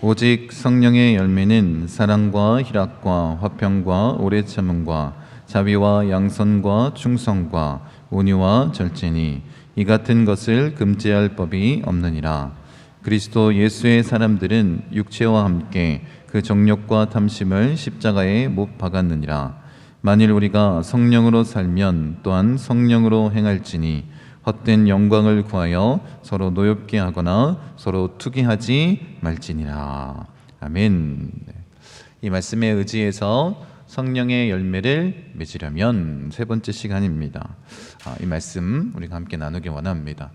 오직 성령의 열매는 사랑과 희락과 화평과 오래 참음과 자비와 양선과 충성과 온유와 절제니 이 같은 것을 금지할 법이 없느니라. 그리스도 예수의 사람들은 육체와 함께 그 정욕과 탐심을 십자가에 못 박았느니라. 만일 우리가 성령으로 살면 또한 성령으로 행할지니 헛된 영광을 구하여 서로 노엽게 하거나 서로 투기하지 말지니라. 아멘. 이 말씀에 의지해서 성령의 열매를 맺으려면 세 번째 시간입니다. 이 말씀 우리가 함께 나누기 원합니다.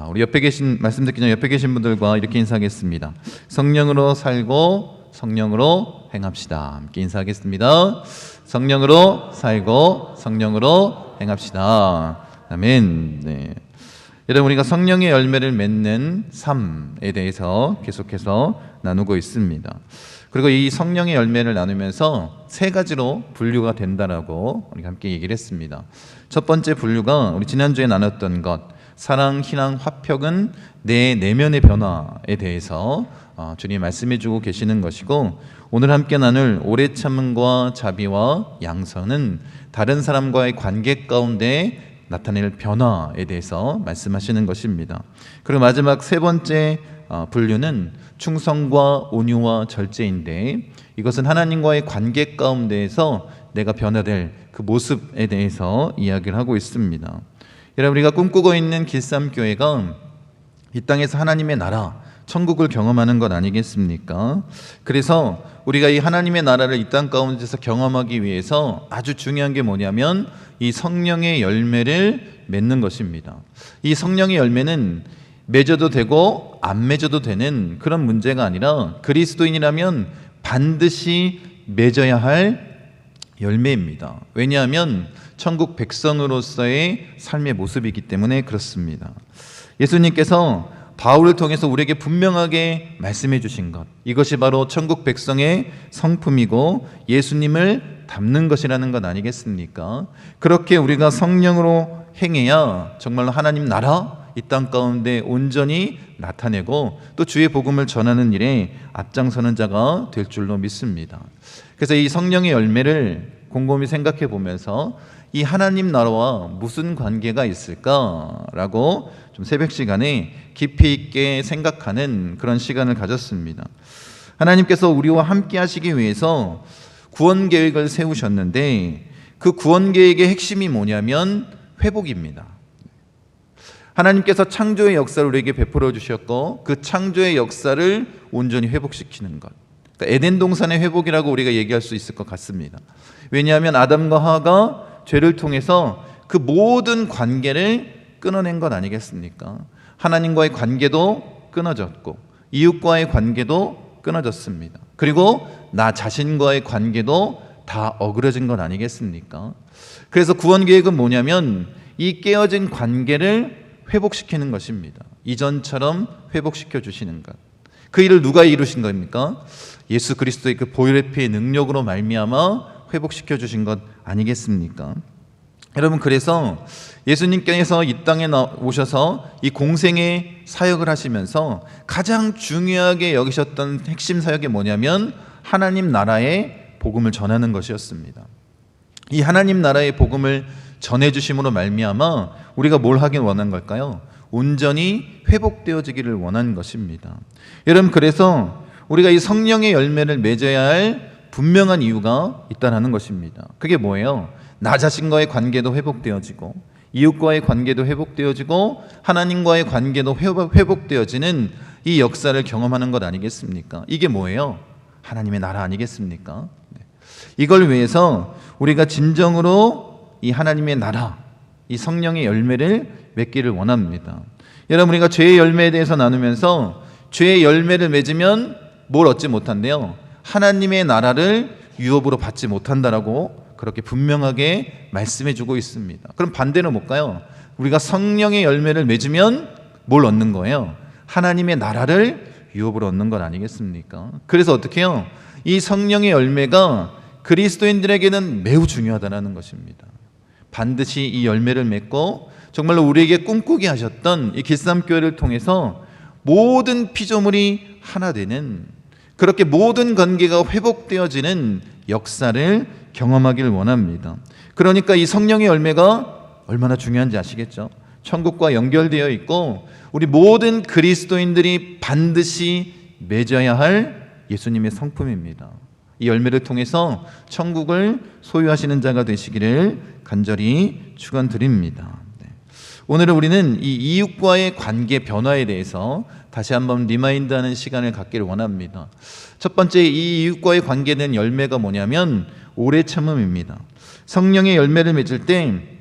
우리 옆에 계신 말씀 듣기 전에 옆에 계신 분들과 이렇게 인사하겠습니다. 성령으로 살고 성령으로 행합시다. 함께 인사하겠습니다. 성령으로 살고 성령으로 행합시다. 아멘. 네. 여러분, 우리가 성령의 열매를 맺는 삶에 대해서 계속해서 나누고 있습니다. 그리고 이 성령의 열매를 나누면서 세 가지로 분류가 된다라고 우리가 함께 얘기를 했습니다. 첫 번째 분류가 우리 지난주에 나눴던 것, 사랑, 희랑, 화평은 내 내면의 변화에 대해서 주님이 말씀해주고 계시는 것이고, 오늘 함께 나눌 오래 참음과 자비와 양선은 다른 사람과의 관계 가운데 나타낼 변화에 대해서 말씀하시는 것입니다. 그리고 마지막 세 번째 분류는 충성과 온유와 절제인데, 이것은 하나님과의 관계 가운데에서 내가 변화될 그 모습에 대해서 이야기를 하고 있습니다. 여러분, 우리가 꿈꾸고 있는 길쌈교회가 이 땅에서 하나님의 나라, 천국을 경험하는 것 아니겠습니까? 그래서 우리가 이 하나님의 나라를 이 땅 가운데서 경험하기 위해서 아주 중요한 게 뭐냐면 이 성령의 열매를 맺는 것입니다. 이 성령의 열매는 맺어도 되고 안 맺어도 되는 그런 문제가 아니라 그리스도인이라면 반드시 맺어야 할 열매입니다. 왜냐하면 천국 백성으로서의 삶의 모습이기 때문에 그렇습니다. 예수님께서 바울을 통해서 우리에게 분명하게 말씀해 주신 것, 이것이 바로 천국 백성의 성품이고 예수님을 닮는 것이라는 것 아니겠습니까? 그렇게 우리가 성령으로 행해야 정말로 하나님 나라 이 땅 가운데 온전히 나타내고 또 주의 복음을 전하는 일에 앞장서는 자가 될 줄로 믿습니다. 그래서 이 성령의 열매를 곰곰이 생각해 보면서 이 하나님 나라와 무슨 관계가 있을까라고 좀 새벽 시간에 깊이 있게 생각하는 그런 시간을 가졌습니다. 하나님께서 우리와 함께 하시기 위해서 구원 계획을 세우셨는데 그 구원 계획의 핵심이 뭐냐면 회복입니다. 하나님께서 창조의 역사를 우리에게 베풀어 주셨고 그 창조의 역사를 온전히 회복시키는 것, 그러니까 에덴 동산의 회복이라고 우리가 얘기할 수 있을 것 같습니다. 왜냐하면 아담과 하와가 죄를 통해서 그 모든 관계를 끊어낸 것 아니겠습니까? 하나님과의 관계도 끊어졌고 이웃과의 관계도 끊어졌습니다. 그리고 나 자신과의 관계도 다 어그러진 것 아니겠습니까? 그래서 구원 계획은 뭐냐면 이 깨어진 관계를 회복시키는 것입니다. 이전처럼 회복시켜 주시는 것. 그 일을 누가 이루신 겁니까? 예수 그리스도의 그 보혈의 피의 능력으로 말미암아 회복시켜 주신 것 아니겠습니까? 여러분, 그래서 예수님께서 이 땅에 오셔서 이 공생의 사역을 하시면서 가장 중요하게 여기셨던 핵심 사역이 뭐냐면 하나님 나라의 복음을 전하는 것이었습니다. 이 하나님 나라의 복음을 전해주심으로 말미암아 우리가 뭘 하길 원한 걸까요? 온전히 회복되어지기를 원한 것입니다. 여러분, 그래서 우리가 이 성령의 열매를 맺어야 할 분명한 이유가 있다는 것입니다. 그게 뭐예요? 나 자신과의 관계도 회복되어지고 이웃과의 관계도 회복되어지고 하나님과의 관계도 회복되어지는 이 역사를 경험하는 것 아니겠습니까? 이게 뭐예요? 하나님의 나라 아니겠습니까? 이걸 위해서 우리가 진정으로 이 하나님의 나라, 이 성령의 열매를 맺기를 원합니다. 여러분, 우리가 죄의 열매에 대해서 나누면서 죄의 열매를 맺으면 뭘 얻지 못한대요? 하나님의 나라를 유업으로 받지 못한다라고 그렇게 분명하게 말씀해 주고 있습니다. 그럼 반대로 뭘까요? 우리가 성령의 열매를 맺으면 뭘 얻는 거예요? 하나님의 나라를 유업으로 얻는 것 아니겠습니까? 그래서 어떻게 해요? 이 성령의 열매가 그리스도인들에게는 매우 중요하다는 것입니다. 반드시 이 열매를 맺고 정말로 우리에게 꿈꾸게 하셨던 이 길쌈교회를 통해서 모든 피조물이 하나 되는 그렇게 모든 관계가 회복되어지는 역사를 경험하길 원합니다. 그러니까 이 성령의 열매가 얼마나 중요한지 아시겠죠? 천국과 연결되어 있고 우리 모든 그리스도인들이 반드시 맺어야 할 예수님의 성품입니다. 이 열매를 통해서 천국을 소유하시는 자가 되시기를 간절히 축원드립니다. 오늘은 우리는 이 이웃과의 관계 변화에 대해서 다시 한번 리마인드하는 시간을 갖기를 원합니다. 첫 번째, 이 이웃과의 관계된 열매가 뭐냐면 오래 참음입니다. 성령의 열매를 맺을 때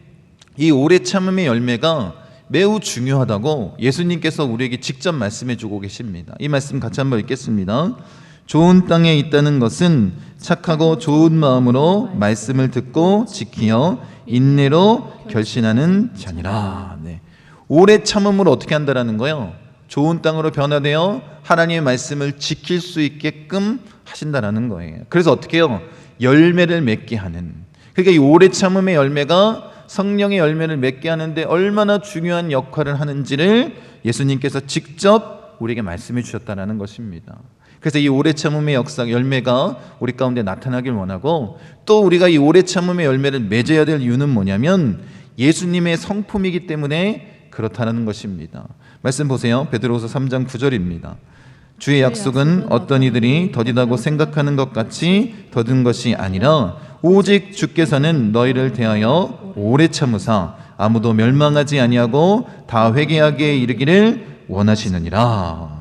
이 오래 참음의 열매가 매우 중요하다고 예수님께서 우리에게 직접 말씀해 주고 계십니다. 이 말씀 같이 한번 읽겠습니다. 좋은 땅에 있다는 것은 착하고 좋은 마음으로 말씀을 듣고 지키어 인내로 결신하는 자니라. 오래 참음으로 어떻게 한다라는 거예요? 좋은 땅으로 변화되어 하나님의 말씀을 지킬 수 있게끔 하신다라는 거예요. 그래서 어떻게 해요? 열매를 맺게 하는. 그러니까 이 오래 참음의 열매가 성령의 열매를 맺게 하는데 얼마나 중요한 역할을 하는지를 예수님께서 직접 우리에게 말씀해 주셨다는 것입니다. 그래서 이 오래 참음의 역사, 열매가 우리 가운데 나타나길 원하고, 또 우리가 이 오래 참음의 열매를 맺어야 될 이유는 뭐냐면 예수님의 성품이기 때문에 그렇다는 것입니다. 말씀 보세요. 베드로후서 3장 9절입니다. 주의 약속은 어떤 이들이 더디다고 생각하는 것 같이 더딘 것이 아니라 오직 주께서는 너희를 대하여 오래 참으사 아무도 멸망하지 아니하고 다 회개하게 이르기를 원하시느니라.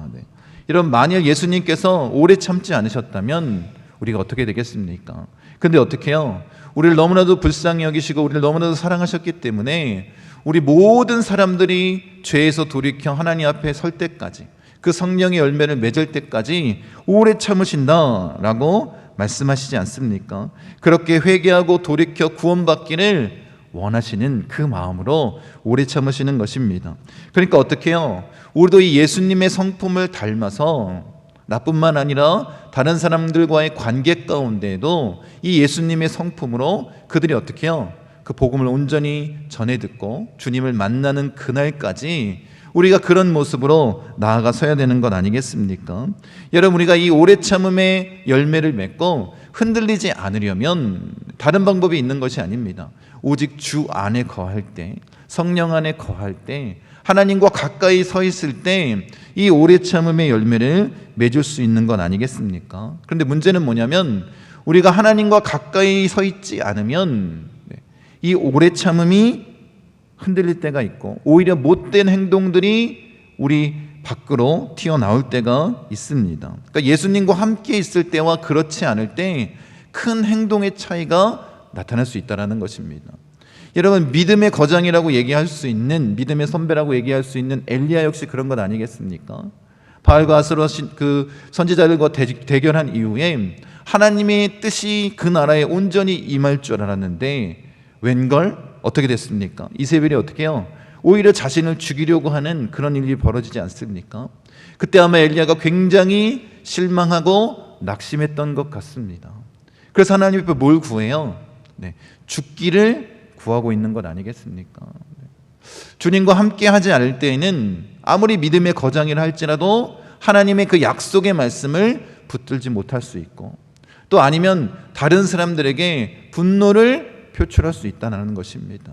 이런 만일 예수님께서 오래 참지 않으셨다면 우리가 어떻게 되겠습니까? 근데 어떻게 해요? 우리를 너무나도 불쌍히 여기시고 우리를 너무나도 사랑하셨기 때문에 우리 모든 사람들이 죄에서 돌이켜 하나님 앞에 설 때까지, 그 성령의 열매를 맺을 때까지 오래 참으신다라고 말씀하시지 않습니까? 그렇게 회개하고 돌이켜 구원받기를 원하시는 그 마음으로 오래 참으시는 것입니다. 그러니까 어떻게 해요? 우리도 이 예수님의 성품을 닮아서 나뿐만 아니라 다른 사람들과의 관계 가운데에도 이 예수님의 성품으로 그들이 어떻게 해요? 그 복음을 온전히 전해 듣고 주님을 만나는 그날까지 우리가 그런 모습으로 나아가서야 되는 것 아니겠습니까? 여러분, 우리가 이 오래 참음의 열매를 맺고 흔들리지 않으려면 다른 방법이 있는 것이 아닙니다. 오직 주 안에 거할 때, 성령 안에 거할 때, 하나님과 가까이 서 있을 때 이 오래 참음의 열매를 맺을 수 있는 것 아니겠습니까? 그런데 문제는 뭐냐면 우리가 하나님과 가까이 서 있지 않으면 이 오래 참음이 흔들릴 때가 있고 오히려 못된 행동들이 우리 밖으로 튀어나올 때가 있습니다. 그러니까 예수님과 함께 있을 때와 그렇지 않을 때 큰 행동의 차이가 나타날 수 있다는 것입니다. 여러분, 믿음의 거장이라고 얘기할 수 있는, 믿음의 선배라고 얘기할 수 있는 엘리야 역시 그런 것 아니겠습니까? 바알과 아스라 그 선지자들과 대결한 이후에 하나님의 뜻이 그 나라에 온전히 임할 줄 알았는데 웬걸 어떻게 됐습니까? 이세벨이 어떻게 해요? 오히려 자신을 죽이려고 하는 그런 일이 벌어지지 않습니까? 그때 아마 엘리야가 굉장히 실망하고 낙심했던 것 같습니다. 그래서 하나님 앞에 뭘 구해요? 죽기를 구하고 있는 것 아니겠습니까? 주님과 함께 하지 않을 때에는 아무리 믿음의 거장이라 할지라도 하나님의 그 약속의 말씀을 붙들지 못할 수 있고, 또 아니면 다른 사람들에게 분노를 표출할 수 있다는 것입니다.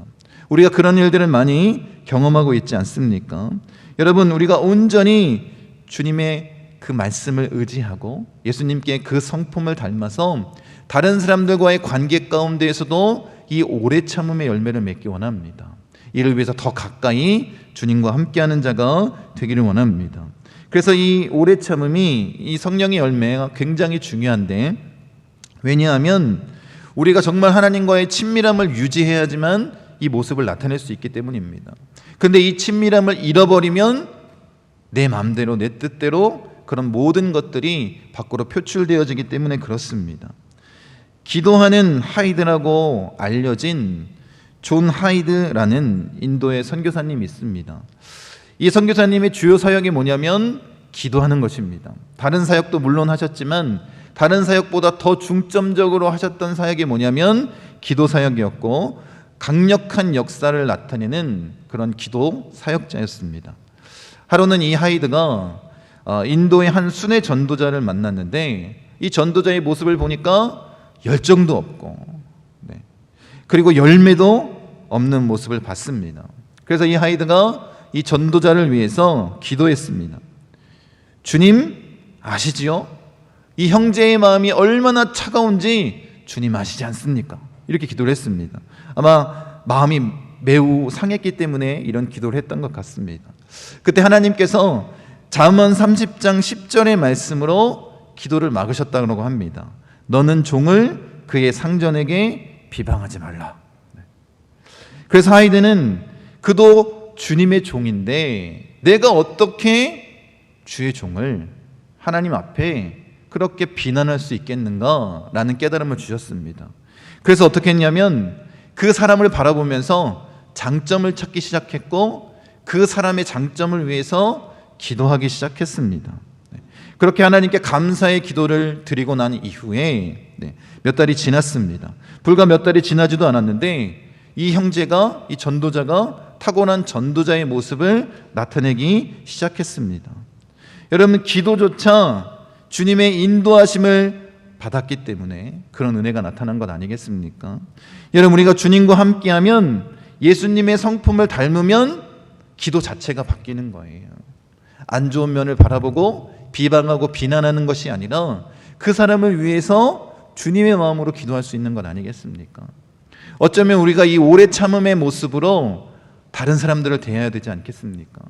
우리가 그런 일들을 많이 경험하고 있지 않습니까? 여러분, 우리가 온전히 주님의 그 말씀을 의지하고 예수님께 그 성품을 닮아서 다른 사람들과의 관계 가운데에서도 이 오래 참음의 열매를 맺기 원합니다. 이를 위해서 더 가까이 주님과 함께하는 자가 되기를 원합니다. 그래서 이 오래 참음이, 이 성령의 열매가 굉장히 중요한데, 왜냐하면 우리가 정말 하나님과의 친밀함을 유지해야지만 이 모습을 나타낼 수 있기 때문입니다. 그런데 이 친밀함을 잃어버리면 내 마음대로, 내 뜻대로 그런 모든 것들이 밖으로 표출되어지기 때문에 그렇습니다. 기도하는 하이드라고 알려진 존 하이드라는 인도의 선교사님이 있습니다. 이 선교사님의 주요 사역이 뭐냐면 기도하는 것입니다. 다른 사역도 물론 하셨지만 다른 사역보다 더 중점적으로 하셨던 사역이 뭐냐면 기도 사역이었고, 강력한 역사를 나타내는 그런 기도 사역자였습니다. 하루는 이 하이드가 인도의 한 순회 전도자를 만났는데 이 전도자의 모습을 보니까 열정도 없고 그리고 열매도 없는 모습을 봤습니다. 그래서 이 하이드가 이 전도자를 위해서 기도했습니다. 주님 아시지요? 이 형제의 마음이 얼마나 차가운지 주님 아시지 않습니까? 이렇게 기도를 했습니다. 아마 마음이 매우 상했기 때문에 이런 기도를 했던 것 같습니다. 그때 하나님께서 잠언 30장 10절의 말씀으로 기도를 막으셨다고 합니다. 너는 종을 그의 상전에게 비방하지 말라. 그래서 하이드는 그도 주님의 종인데 내가 어떻게 주의 종을 하나님 앞에 그렇게 비난할 수 있겠는가라는 깨달음을 주셨습니다. 그래서 어떻게 했냐면 그 사람을 바라보면서 장점을 찾기 시작했고 그 사람의 장점을 위해서 기도하기 시작했습니다. 그렇게 하나님께 감사의 기도를 드리고 난 이후에 몇 달이 지났습니다. 불과 몇 달이 지나지도 않았는데 이 형제가, 이 전도자가 타고난 전도자의 모습을 나타내기 시작했습니다. 여러분, 기도조차 주님의 인도하심을 받았기 때문에 그런 은혜가 나타난 것 아니겠습니까? 여러분, 우리가 주님과 함께하면 예수님의 성품을 닮으면 기도 자체가 바뀌는 거예요. 안 좋은 면을 바라보고 비방하고 비난하는 것이 아니라 그 사람을 위해서 주님의 마음으로 기도할 수 있는 것 아니겠습니까? 어쩌면 우리가 이 오래 참음의 모습으로 다른 사람들을 대해야 되지 않겠습니까?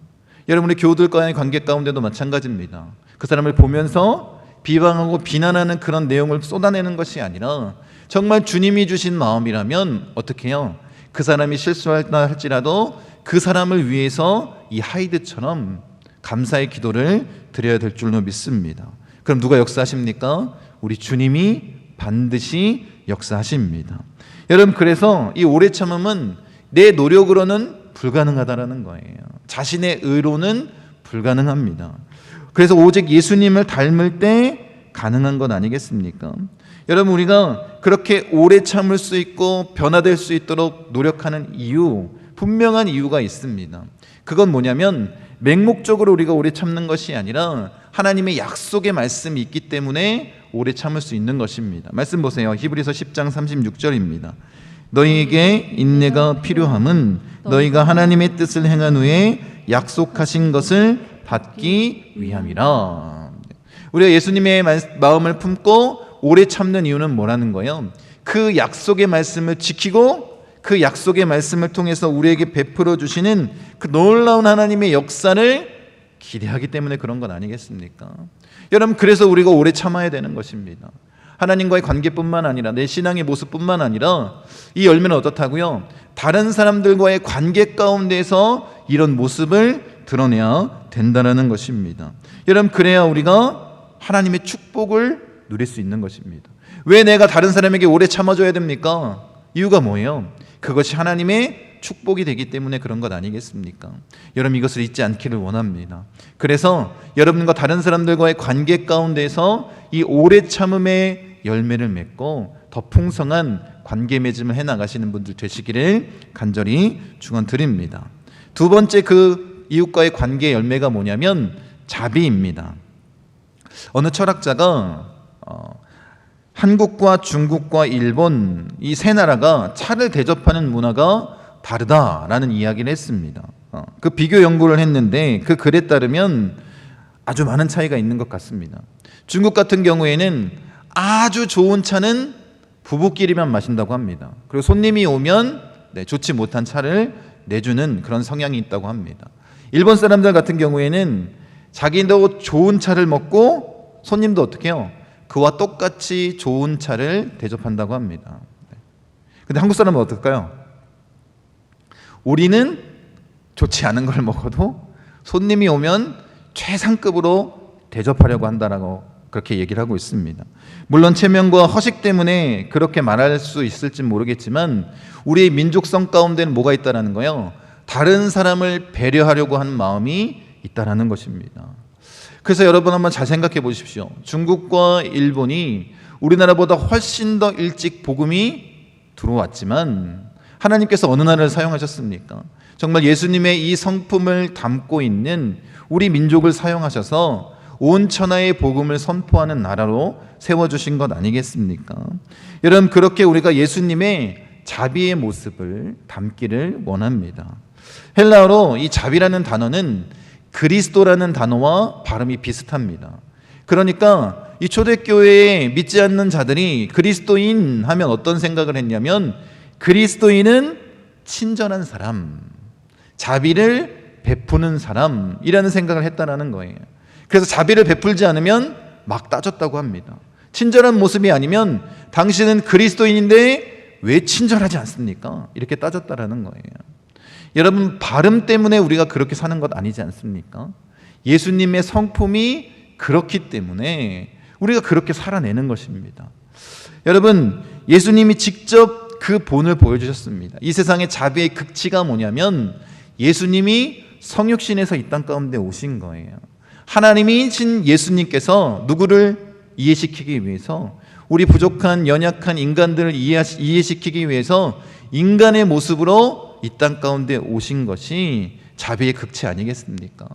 여러분, 우리 교우들과의 관계 가운데도 마찬가지입니다. 그 사람을 보면서 비방하고 비난하는 그런 내용을 쏟아내는 것이 아니라 정말 주님이 주신 마음이라면 어떻게 해요? 그 사람이 실수한다 할지라도 그 사람을 위해서 이 하이드처럼 감사의 기도를 드려야 될 줄로 믿습니다. 그럼 누가 역사하십니까? 우리 주님이 반드시 역사하십니다. 여러분, 그래서 이 오래 참음은 내 노력으로는 불가능하다라는 거예요. 자신의 의로는 불가능합니다. 그래서 오직 예수님을 닮을 때 가능한 것 아니겠습니까? 여러분, 우리가 그렇게 오래 참을 수 있고 변화될 수 있도록 노력하는 이유, 분명한 이유가 있습니다. 그건 뭐냐면 맹목적으로 우리가 오래 참는 것이 아니라 하나님의 약속의 말씀이 있기 때문에 오래 참을 수 있는 것입니다. 말씀 보세요. 히브리서 10장 36절입니다. 너희에게 인내가 필요함은 너희가 하나님의 뜻을 행한 후에 약속하신 것을 받기 위함이라. 우리가 예수님의 마음을 품고 오래 참는 이유는 뭐라는 거예요? 그 약속의 말씀을 지키고 그 약속의 말씀을 통해서 우리에게 베풀어 주시는 그 놀라운 하나님의 역사를 기대하기 때문에 그런 건 아니겠습니까? 여러분, 그래서 우리가 오래 참아야 되는 것입니다. 하나님과의 관계뿐만 아니라 내 신앙의 모습뿐만 아니라 이 열매는 어떻다고요? 다른 사람들과의 관계 가운데서 이런 모습을 드러내야 된다는 것입니다. 여러분, 그래야 우리가 하나님의 축복을 누릴 수 있는 것입니다. 왜 내가 다른 사람에게 오래 참아줘야 됩니까? 이유가 뭐예요? 그것이 하나님의 축복이 되기 때문에 그런 것 아니겠습니까? 여러분, 이것을 잊지 않기를 원합니다. 그래서 여러분과 다른 사람들과의 관계 가운데서 이 오래 참음의 열매를 맺고 더 풍성한 관계 맺음을 해나가시는 분들 되시기를 간절히 축원드립니다. 두 번째 그 이웃과의 관계 열매가 뭐냐면 자비입니다. 어느 철학자가 한국과 중국과 일본 이 세 나라가 차를 대접하는 문화가 다르다라는 이야기를 했습니다. 그 비교 연구를 했는데 그 글에 따르면 아주 많은 차이가 있는 것 같습니다. 중국 같은 경우에는 아주 좋은 차는 부부끼리만 마신다고 합니다. 그리고 손님이 오면 좋지 못한 차를 내주는 그런 성향이 있다고 합니다. 일본 사람들 같은 경우에는 자기도 좋은 차를 먹고 손님도 어떻게 해요? 그와 똑같이 좋은 차를 대접한다고 합니다. 근데 한국 사람은 어떨까요? 우리는 좋지 않은 걸 먹어도 손님이 오면 최상급으로 대접하려고 한다라고 그렇게 얘기를 하고 있습니다. 물론 체면과 허식 때문에 그렇게 말할 수 있을지 모르겠지만 우리의 민족성 가운데는 뭐가 있다라는 거예요? 다른 사람을 배려하려고 하는 마음이 있다라는 것입니다. 그래서 여러분 한번 잘 생각해 보십시오. 중국과 일본이 우리나라보다 훨씬 더 일찍 복음이 들어왔지만 하나님께서 어느 나라를 사용하셨습니까? 정말 예수님의 이 성품을 담고 있는 우리 민족을 사용하셔서 온 천하의 복음을 선포하는 나라로 세워주신 것 아니겠습니까? 여러분, 그렇게 우리가 예수님의 자비의 모습을 담기를 원합니다. 헬라어로 이 자비라는 단어는 그리스도라는 단어와 발음이 비슷합니다. 그러니까 이 초대교회에 믿지 않는 자들이 그리스도인 하면 어떤 생각을 했냐면, 그리스도인은 친절한 사람, 자비를 베푸는 사람이라는 생각을 했다는 거예요. 그래서 자비를 베풀지 않으면 막 따졌다고 합니다. 친절한 모습이 아니면 당신은 그리스도인인데 왜 친절하지 않습니까? 이렇게 따졌다라는 거예요. 여러분, 발음 때문에 우리가 그렇게 사는 것 아니지 않습니까? 예수님의 성품이 그렇기 때문에 우리가 그렇게 살아내는 것입니다. 여러분, 예수님이 직접 그 본을 보여주셨습니다. 이 세상의 자비의 극치가 뭐냐면 예수님이 성육신에서 이 땅 가운데 오신 거예요. 하나님이신 예수님께서 누구를 이해시키기 위해서, 우리 부족한 연약한 인간들을 이해시키기 위해서 인간의 모습으로 이 땅 가운데 오신 것이 자비의 극치 아니겠습니까?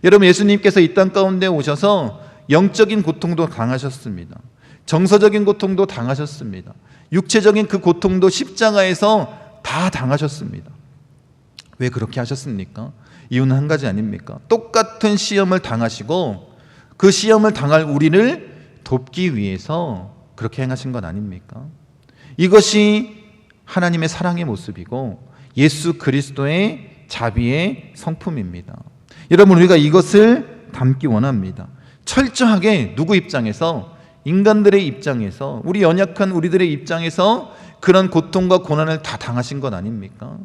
여러분, 예수님께서 이 땅 가운데 오셔서 영적인 고통도 당하셨습니다. 정서적인 고통도 당하셨습니다. 육체적인 그 고통도 십자가에서 다 당하셨습니다. 왜 그렇게 하셨습니까? 이유는 한 가지 아닙니까? 똑같은 시험을 당하시고 그 시험을 당할 우리를 돕기 위해서 그렇게 행하신 것 아닙니까? 이것이 하나님의 사랑의 모습이고 예수 그리스도의 자비의 성품입니다. 여러분, 우리가 이것을 담기 원합니다. 철저하게 누구 입장에서? 인간들의 입장에서, 우리 연약한 우리들의 입장에서 그런 고통과 고난을 다 당하신 것 아닙니까?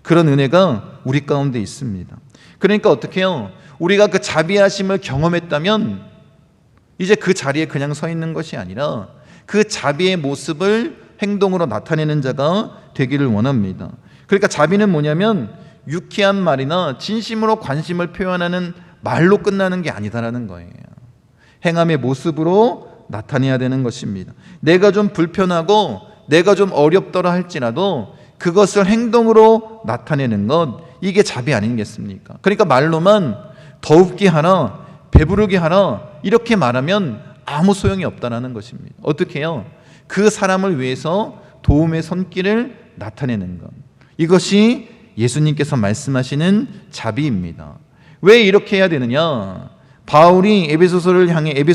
그런 은혜가 우리 가운데 있습니다. 그러니까 어떻게 해요? 우리가 그 자비하심을 경험했다면 이제 그 자리에 그냥 서 있는 것이 아니라 그 자비의 모습을 행동으로 나타내는 자가 되기를 원합니다. 그러니까 자비는 뭐냐면 유쾌한 말이나 진심으로 관심을 표현하는 말로 끝나는 게 아니다라는 거예요. 행함의 모습으로 나타내야 되는 것입니다. 내가 좀 불편하고 내가 좀 어렵더라 할지라도 그것을 행동으로 나타내는 것, 이게 자비 아니겠습니까? 그러니까 말로만 더 웃게 하라, 배부르게 하라 이렇게 말하면 아무 소용이 없다는 것입니다. 어떻게 해요? 그 사람을 위해서 도움의 손길을 나타내는 것, 이것이 예수님께서 말씀하시는 자비입니다. 왜 이렇게 해야 되느냐? 바울이 에베소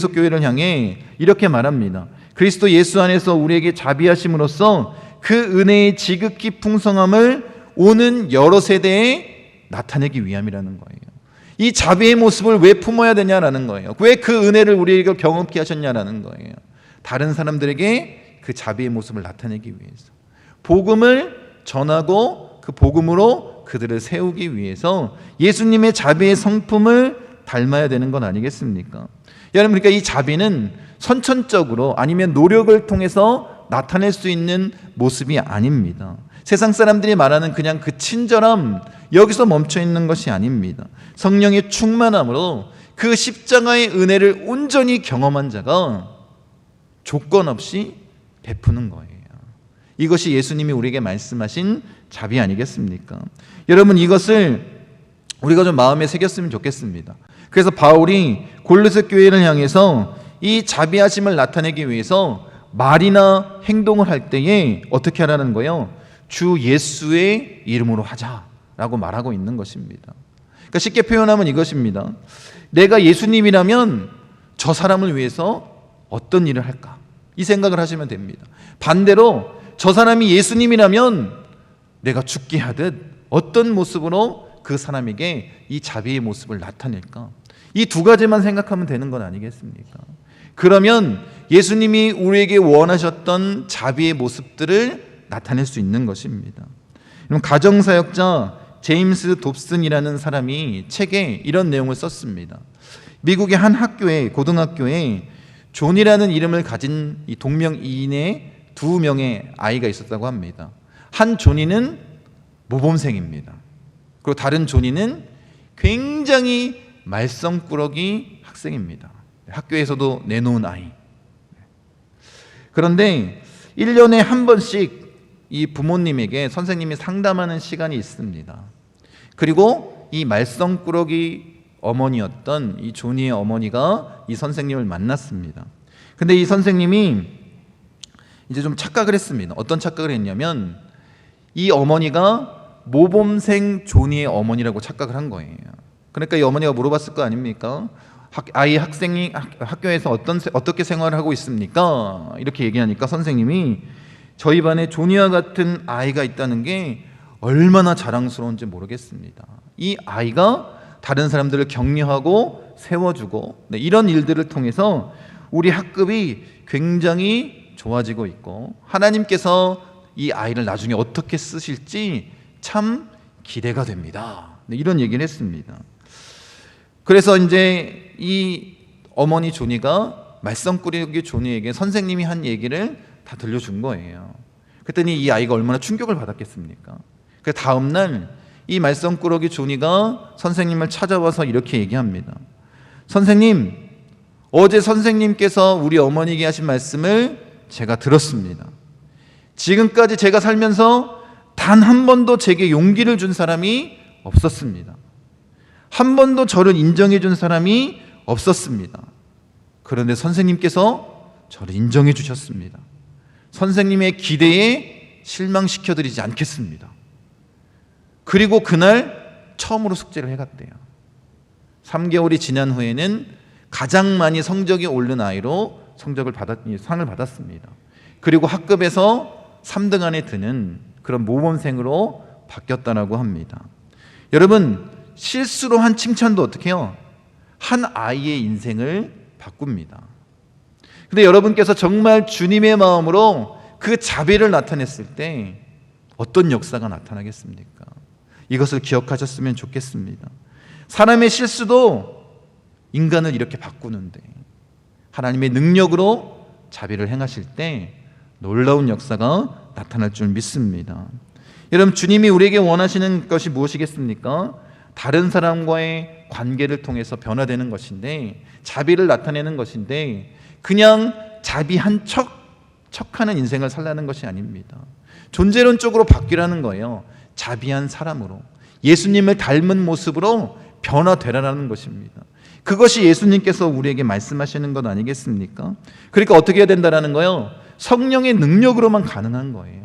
교회를 향해 이렇게 말합니다. 그리스도 예수 안에서 우리에게 자비하심으로써 그 은혜의 지극히 풍성함을 오는 여러 세대에 나타내기 위함이라는 거예요. 이 자비의 모습을 왜 품어야 되냐라는 거예요. 왜 그 은혜를 우리에게 경험케 하셨냐라는 거예요. 다른 사람들에게 그 자비의 모습을 나타내기 위해서, 복음을 전하고 그 복음으로 그들을 세우기 위해서 예수님의 자비의 성품을 닮아야 되는 건 아니겠습니까? 여러분, 그러니까 이 자비는 선천적으로 아니면 노력을 통해서 나타낼 수 있는 모습이 아닙니다. 세상 사람들이 말하는 그냥 그 친절함, 여기서 멈춰 있는 것이 아닙니다. 성령의 충만함으로 그 십자가의 은혜를 온전히 경험한 자가 조건 없이 베푸는 거예요. 이것이 예수님이 우리에게 말씀하신 자비 아니겠습니까? 여러분, 이것을 우리가 좀 마음에 새겼으면 좋겠습니다. 그래서 바울이 골로새 교회를 향해서 이 자비하심을 나타내기 위해서 말이나 행동을 할 때에 어떻게 하라는 거예요? 주 예수의 이름으로 하자라고 말하고 있는 것입니다. 그러니까 쉽게 표현하면 이것입니다. 내가 예수님이라면 저 사람을 위해서 어떤 일을 할까? 이 생각을 하시면 됩니다. 반대로 저 사람이 예수님이라면 내가 죽게 하듯 어떤 모습으로 그 사람에게 이 자비의 모습을 나타낼까? 이 두 가지만 생각하면 되는 건 아니겠습니까? 그러면 예수님이 우리에게 원하셨던 자비의 모습들을 나타낼 수 있는 것입니다. 가정사역자 제임스 dobson이라는 사람이 책에 이런 내용을 썼습니다. 미국의 한 학교에, 고등학교에 존이라는 이름을 가진 이 동명이인의 두 명의 아이가 있었다고 합니다. 한 존이는 모범생입니다. 그리고 다른 존이는 굉장히 말썽꾸러기 학생입니다. 학교에서도 내놓은 아이. 그런데 1년에 한 번씩 이 부모님에게 선생님이 상담하는 시간이 있습니다. 그리고 이 말썽꾸러기 어머니였던 이 조니의 어머니가 이 선생님을 만났습니다. 근데 이 선생님이 이제 좀 착각을 했습니다. 어떤 착각을 했냐면 이 어머니가 모범생 조니의 어머니라고 착각을 한 거예요. 그러니까 이 어머니가 물어봤을 거 아닙니까? 아이 학생이 학교에서 어떻게 생활을 하고 있습니까? 이렇게 얘기하니까 선생님이 저희 반에 조니와 같은 아이가 있다는 게 얼마나 자랑스러운지 모르겠습니다. 이 아이가 다른 사람들을 격려하고 세워주고 이런 일들을 통해서 우리 학급이 굉장히 좋아지고 있고 하나님께서 이 아이를 나중에 어떻게 쓰실지 참 기대가 됩니다. 이런 얘기를 했습니다. 그래서 이제 이 어머니 조니가 말썽꾸러기 조니에게 선생님이 한 얘기를 다 들려준 거예요. 그랬더니 이 아이가 얼마나 충격을 받았겠습니까? 그 다음날 이 말썽꾸러기 조니가 선생님을 찾아와서 이렇게 얘기합니다. 선생님, 어제 선생님께서 우리 어머니에게 하신 말씀을 제가 들었습니다. 지금까지 제가 살면서 단 한 번도 제게 용기를 준 사람이 없었습니다. 한 번도 저를 인정해 준 사람이 없었습니다. 그런데 선생님께서 저를 인정해 주셨습니다. 선생님의 기대에 실망시켜드리지 않겠습니다. 그리고 그날 처음으로 숙제를 해갔대요. 3개월이 지난 후에는 가장 많이 성적이 오른 아이로 상을 받았습니다. 그리고 학급에서 3등 안에 드는 그런 모범생으로 바뀌었다라고 합니다. 여러분, 실수로 한 칭찬도 어떻게 해요? 한 아이의 인생을 바꿉니다. 근데 여러분께서 정말 주님의 마음으로 그 자비를 나타냈을 때 어떤 역사가 나타나겠습니까? 이것을 기억하셨으면 좋겠습니다. 사람의 실수도 인간을 이렇게 바꾸는데 하나님의 능력으로 자비를 행하실 때 놀라운 역사가 나타날 줄 믿습니다. 여러분, 주님이 우리에게 원하시는 것이 무엇이겠습니까? 다른 사람과의 관계를 통해서 변화되는 것인데, 자비를 나타내는 것인데, 그냥 자비 한 척하는 인생을 살라는 것이 아닙니다. 존재론적으로 바뀌라는 거예요. 자비한 사람으로, 예수님을 닮은 모습으로 변화되라는 것입니다. 그것이 예수님께서 우리에게 말씀하시는 것 아니겠습니까? 그러니까 어떻게 해야 된다는 거예요? 성령의 능력으로만 가능한 거예요.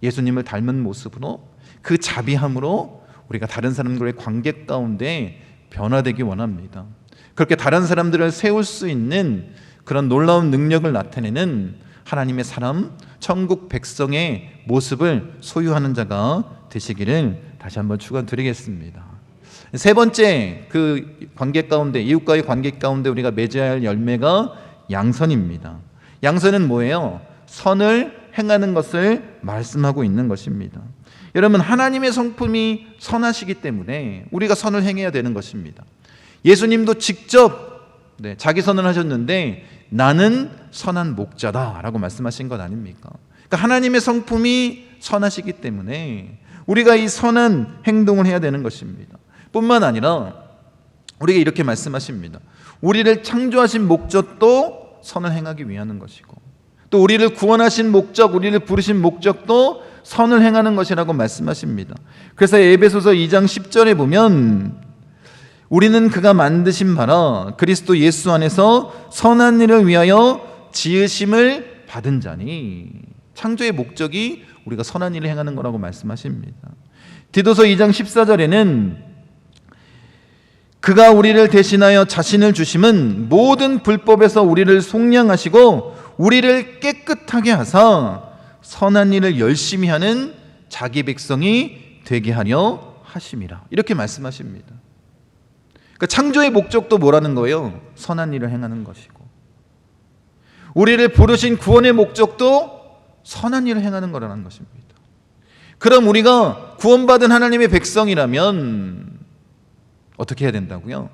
예수님을 닮은 모습으로, 그 자비함으로 우리가 다른 사람들의 관계 가운데 변화되기 원합니다. 그렇게 다른 사람들을 세울 수 있는 그런 놀라운 능력을 나타내는 하나님의 사람, 천국 백성의 모습을 소유하는 자가 되시기를 다시 한번 축원드리겠습니다. 세 번째, 그 관계 가운데, 이웃과의 관계 가운데 우리가 맺어야 할 열매가 양선입니다. 양선은 뭐예요? 선을 행하는 것을 말씀하고 있는 것입니다. 여러분, 하나님의 성품이 선하시기 때문에 우리가 선을 행해야 되는 것입니다. 예수님도 직접 자기 선을 하셨는데 나는 선한 목자다 라고 말씀하신 것 아닙니까? 그러니까 하나님의 성품이 선하시기 때문에 우리가 이 선한 행동을 해야 되는 것입니다. 뿐만 아니라 우리가 이렇게 말씀하십니다. 우리를 창조하신 목적도 선을 행하기 위한 것이고, 또 우리를 구원하신 목적, 우리를 부르신 목적도 선을 행하는 것이라고 말씀하십니다. 그래서 에베소서 2장 10절에 보면 우리는 그가 만드신 바라 그리스도 예수 안에서 선한 일을 위하여 지으심을 받은 자니, 창조의 목적이 우리가 선한 일을 행하는 거라고 말씀하십니다. 디도서 2장 14절에는 그가 우리를 대신하여 자신을 주심은 모든 불법에서 우리를 속량하시고 우리를 깨끗하게 하사 선한 일을 열심히 하는 자기 백성이 되게 하려 하심이라, 이렇게 말씀하십니다. 그러니까 창조의 목적도 뭐라는 거예요? 선한 일을 행하는 것이고, 우리를 부르신 구원의 목적도 선한 일을 행하는 거라는 것입니다. 그럼 우리가 구원받은 하나님의 백성이라면 어떻게 해야 된다고요?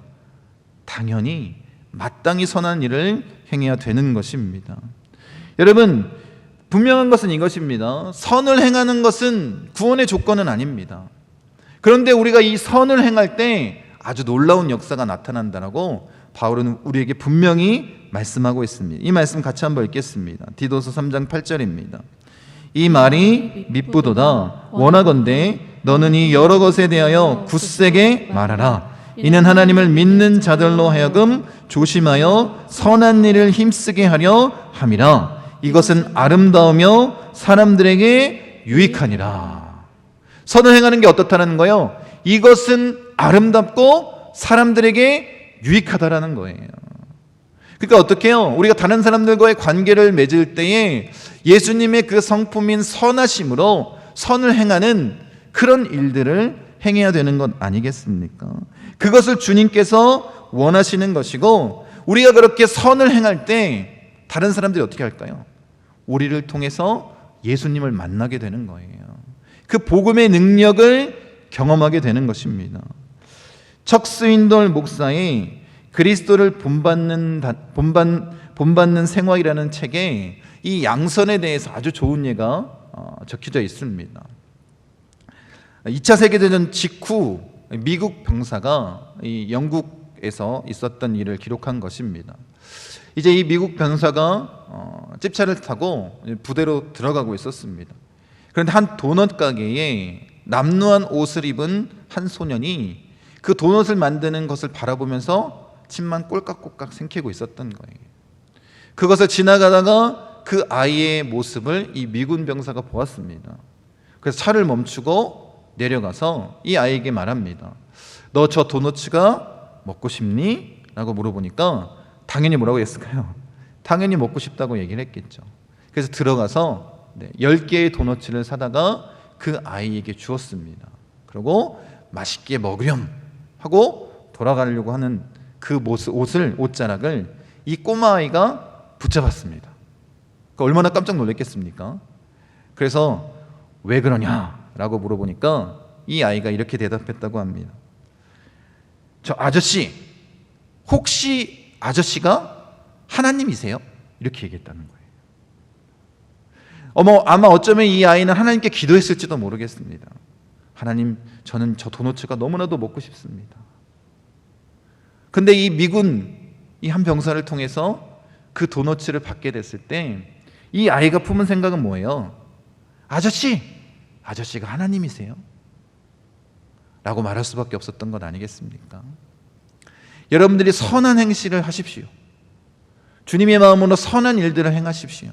당연히 마땅히 선한 일을 행해야 되는 것입니다. 여러분, 분명한 것은 이것입니다. 선을 행하는 것은 구원의 조건은 아닙니다. 그런데 우리가 이 선을 행할 때 아주 놀라운 역사가 나타난다라고 바울은 우리에게 분명히 말씀하고 있습니다. 이 말씀 같이 한번 읽겠습니다. 디도서 3장 8절입니다. 이 말이 미쁘도다. 원하건대 너는 이 여러 것에 대하여 굳세게 말하라. 이는 하나님을 믿는 자들로 하여금 조심하여 선한 일을 힘쓰게 하려 함이라. 이것은 아름다우며 사람들에게 유익하니라. 선을 행하는 게 어떻다는 거예요? 이것은 아름답고 사람들에게 유익하다라는 거예요. 그러니까 어떻게 해요? 우리가 다른 사람들과의 관계를 맺을 때에 예수님의 그 성품인 선하심으로 선을 행하는 그런 일들을 행해야 되는 것 아니겠습니까? 그것을 주님께서 원하시는 것이고, 우리가 그렇게 선을 행할 때 다른 사람들이 어떻게 할까요? 우리를 통해서 예수님을 만나게 되는 거예요. 그 복음의 능력을 경험하게 되는 것입니다. 척 스윈돌 목사의 그리스도를 본받는 생활이라는 책에 이 양선에 대해서 아주 좋은 예가 적혀져 있습니다. 2차 세계대전 직후 미국 병사가 이 영국에서 있었던 일을 기록한 것입니다. 이제 이 미국 병사가 찝차를 타고 부대로 들어가고 있었습니다. 그런데 한 도넛 가게에 남루한 옷을 입은 한 소년이 그 도넛을 만드는 것을 바라보면서 침만 꼴깍꼴깍 삼키고 있었던 거예요. 그것을 지나가다가 그 아이의 모습을 이 미군 병사가 보았습니다. 그래서 차를 멈추고 내려가서 이 아이에게 말합니다. 너 저 도넛가 먹고 싶니? 라고 물어보니까 당연히 뭐라고 했을까요? 당연히 먹고 싶다고 얘기를 했겠죠. 그래서 들어가서 10개의 도넛을 사다가 그 아이에게 주었습니다. 그리고 맛있게 먹으렴 하고 돌아가려고 하는 그 옷자락을 이 꼬마 아이가 붙잡았습니다. 그러니까 얼마나 깜짝 놀랐겠습니까? 그래서 왜 그러냐라고 물어보니까 이 아이가 이렇게 대답했다고 합니다. 저 아저씨, 혹시 아저씨가 하나님이세요? 이렇게 얘기했다는 거예요. 아마 어쩌면 이 아이는 하나님께 기도했을지도 모르겠습니다. 하나님, 저는 저 도넛가 너무나도 먹고 싶습니다. 근데 이 미군 이 한 병사를 통해서 그 도넛을 받게 됐을 때 이 아이가 품은 생각은 뭐예요? 아저씨가 하나님이세요? 라고 말할 수밖에 없었던 것 아니겠습니까? 여러분들이 선한 행실을 하십시오. 주님의 마음으로 선한 일들을 행하십시오.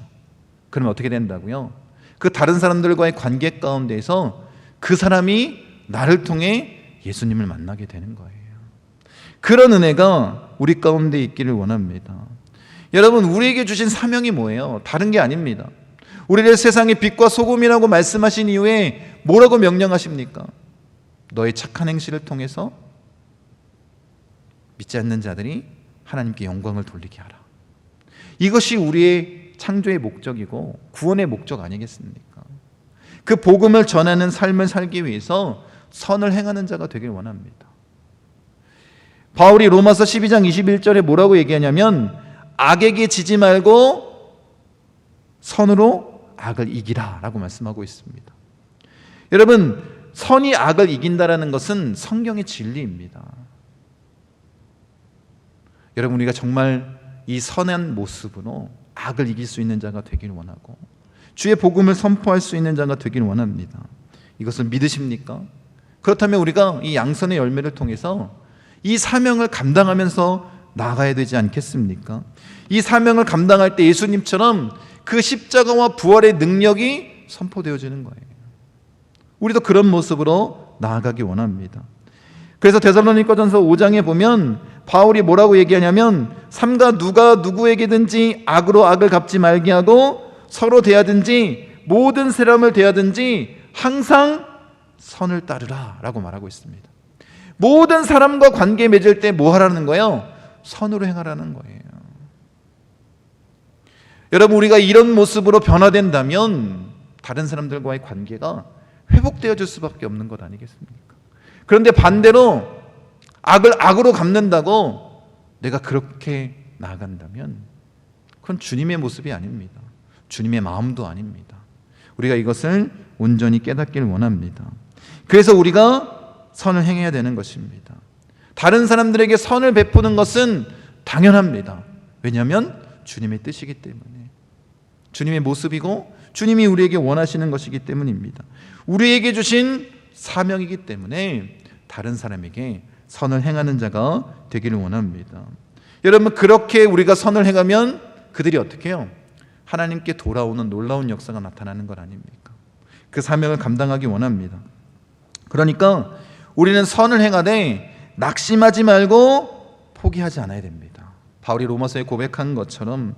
그러면 어떻게 된다고요? 그 다른 사람들과의 관계 가운데에서 그 사람이 나를 통해 예수님을 만나게 되는 거예요. 그런 은혜가 우리 가운데 있기를 원합니다. 여러분, 우리에게 주신 사명이 뭐예요? 다른 게 아닙니다. 우리를 세상의 빛과 소금이라고 말씀하신 이후에 뭐라고 명령하십니까? 너의 착한 행실을 통해서 믿지 않는 자들이 하나님께 영광을 돌리게 하라. 이것이 우리의 창조의 목적이고 구원의 목적 아니겠습니까? 그 복음을 전하는 삶을 살기 위해서 선을 행하는 자가 되길 원합니다. 바울이 로마서 12장 21절에 뭐라고 얘기하냐면 악에게 지지 말고 선으로 악을 이기라 라고 말씀하고 있습니다. 여러분, 선이 악을 이긴다라는 것은 성경의 진리입니다. 여러분, 우리가 정말 이 선한 모습으로 악을 이길 수 있는 자가 되길 원하고 주의 복음을 선포할 수 있는 자가 되길 원합니다. 이것을 믿으십니까? 그렇다면 우리가 이 양선의 열매를 통해서 이 사명을 감당하면서 나아가야 되지 않겠습니까? 이 사명을 감당할 때 예수님처럼 그 십자가와 부활의 능력이 선포되어지는 거예요. 우리도 그런 모습으로 나아가기 원합니다. 그래서 데살로니가전서 5장에 보면 바울이 뭐라고 얘기하냐면 삼가 누가 누구에게든지 악으로 악을 갚지 말게 하고 서로 대하든지 모든 사람을 대하든지 항상 선을 따르라 라고 말하고 있습니다. 모든 사람과 관계 맺을 때 뭐 하라는 거예요? 선으로 행하라는 거예요. 여러분, 우리가 이런 모습으로 변화된다면 다른 사람들과의 관계가 회복되어질 수밖에 없는 것 아니겠습니까? 그런데 반대로 악을 악으로 갚는다고 내가 그렇게 나아간다면 그건 주님의 모습이 아닙니다. 주님의 마음도 아닙니다. 우리가 이것을 온전히 깨닫기를 원합니다. 그래서 우리가 선을 행해야 되는 것입니다. 다른 사람들에게 선을 베푸는 것은 당연합니다. 왜냐하면 주님의 뜻이기 때문에, 주님의 모습이고 주님이 우리에게 원하시는 것이기 때문입니다. 우리에게 주신 사명이기 때문에 다른 사람에게 선을 행하는 자가 되기를 원합니다. 여러분, 그렇게 우리가 선을 행하면 그들이 어떻게 해요? 하나님께 돌아오는 놀라운 역사가 나타나는 것 아닙니까? 그 사명을 감당하기 원합니다. 그러니까 우리는 선을 행하되 낙심하지 말고 포기하지 않아야 됩니다. 바울이 로마서에 고백한 것처럼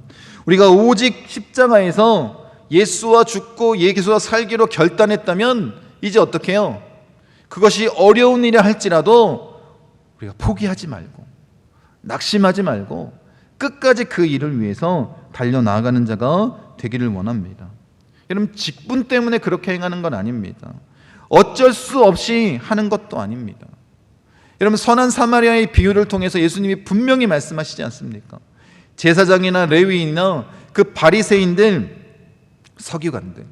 우리가 오직 십자가에서 예수와 죽고 예수와 살기로 결단했다면 이제 어떻게 해요? 그것이 어려운 일이라 할지라도 우리가 포기하지 말고 낙심하지 말고 끝까지 그 일을 위해서 달려나가는 자가 되기를 원합니다. 여러분, 직분 때문에 그렇게 행하는 건 아닙니다. 어쩔 수 없이 하는 것도 아닙니다. 여러분, 선한 사마리아의 비유를 통해서 예수님이 분명히 말씀하시지 않습니까? 제사장이나 레위인이나 그 바리새인들, 서기관들,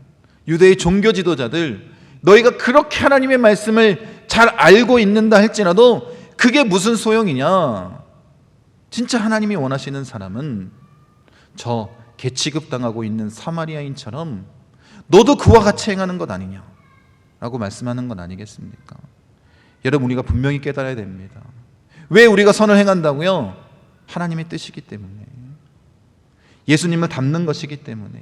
유대의 종교 지도자들, 너희가 그렇게 하나님의 말씀을 잘 알고 있는다 할지라도 그게 무슨 소용이냐? 진짜 하나님이 원하시는 사람은 저 개취급당하고 있는 사마리아인처럼 너도 그와 같이 행하는 것 아니냐? 라고 말씀하는 건 아니겠습니까? 여러분, 우리가 분명히 깨달아야 됩니다. 왜 우리가 선을 행한다고요? 하나님의 뜻이기 때문에, 예수님을 닮는 것이기 때문에,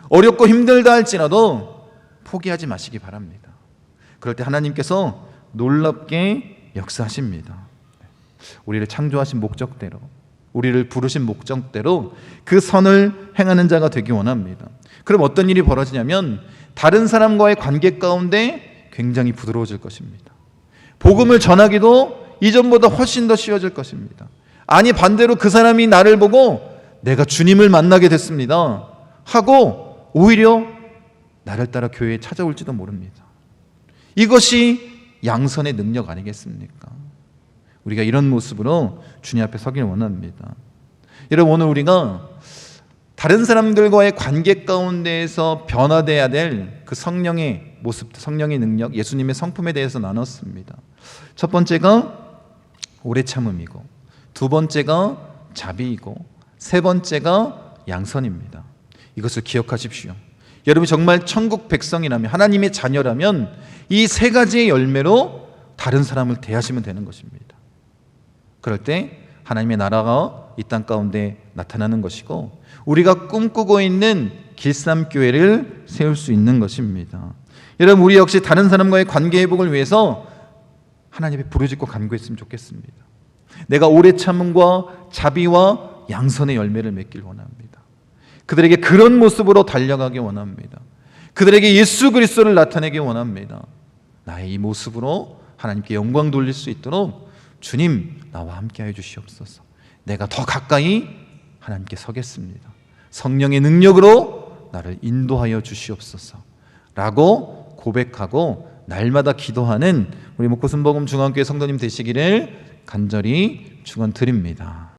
어렵고 힘들다 할지라도 포기하지 마시기 바랍니다. 그럴 때 하나님께서 놀랍게 역사하십니다. 우리를 창조하신 목적대로, 우리를 부르신 목적대로 그 선을 행하는 자가 되기 원합니다. 그럼 어떤 일이 벌어지냐면 다른 사람과의 관계 가운데 굉장히 부드러워질 것입니다. 복음을 전하기도 이전보다 훨씬 더 쉬워질 것입니다. 아니, 반대로 그 사람이 나를 보고 내가 주님을 만나게 됐습니다 하고 오히려 나를 따라 교회에 찾아올지도 모릅니다. 이것이 양선의 능력 아니겠습니까? 우리가 이런 모습으로 주님 앞에 서기를 원합니다. 여러분, 오늘 우리가 다른 사람들과의 관계 가운데에서 변화돼야 될 그 성령의 모습, 성령의 능력, 예수님의 성품에 대해서 나눴습니다. 첫 번째가 오래 참음이고, 두 번째가 자비이고, 세 번째가 양선입니다. 이것을 기억하십시오. 여러분이 정말 천국 백성이라면, 하나님의 자녀라면 이 세 가지의 열매로 다른 사람을 대하시면 되는 것입니다. 그럴 때 하나님의 나라가 이 땅 가운데 나타나는 것이고, 우리가 꿈꾸고 있는 길쌈교회를 세울 수 있는 것입니다. 여러분, 우리 역시 다른 사람과의 관계 회복을 위해서 하나님의 부르짖고 간구했으면 좋겠습니다. 내가 오래 참음과 자비와 양선의 열매를 맺길 원합니다. 그들에게 그런 모습으로 달려가기 원합니다. 그들에게 예수 그리스도를 나타내기 원합니다. 나의 이 모습으로 하나님께 영광 돌릴 수 있도록 주님, 나와 함께 해 주시옵소서. 내가 더 가까이 하나님께 서겠습니다. 성령의 능력으로 나를 인도하여 주시옵소서 라고 고백하고 날마다 기도하는 우리 목포순복음 중앙교회 성도님 되시기를 간절히 축원드립니다.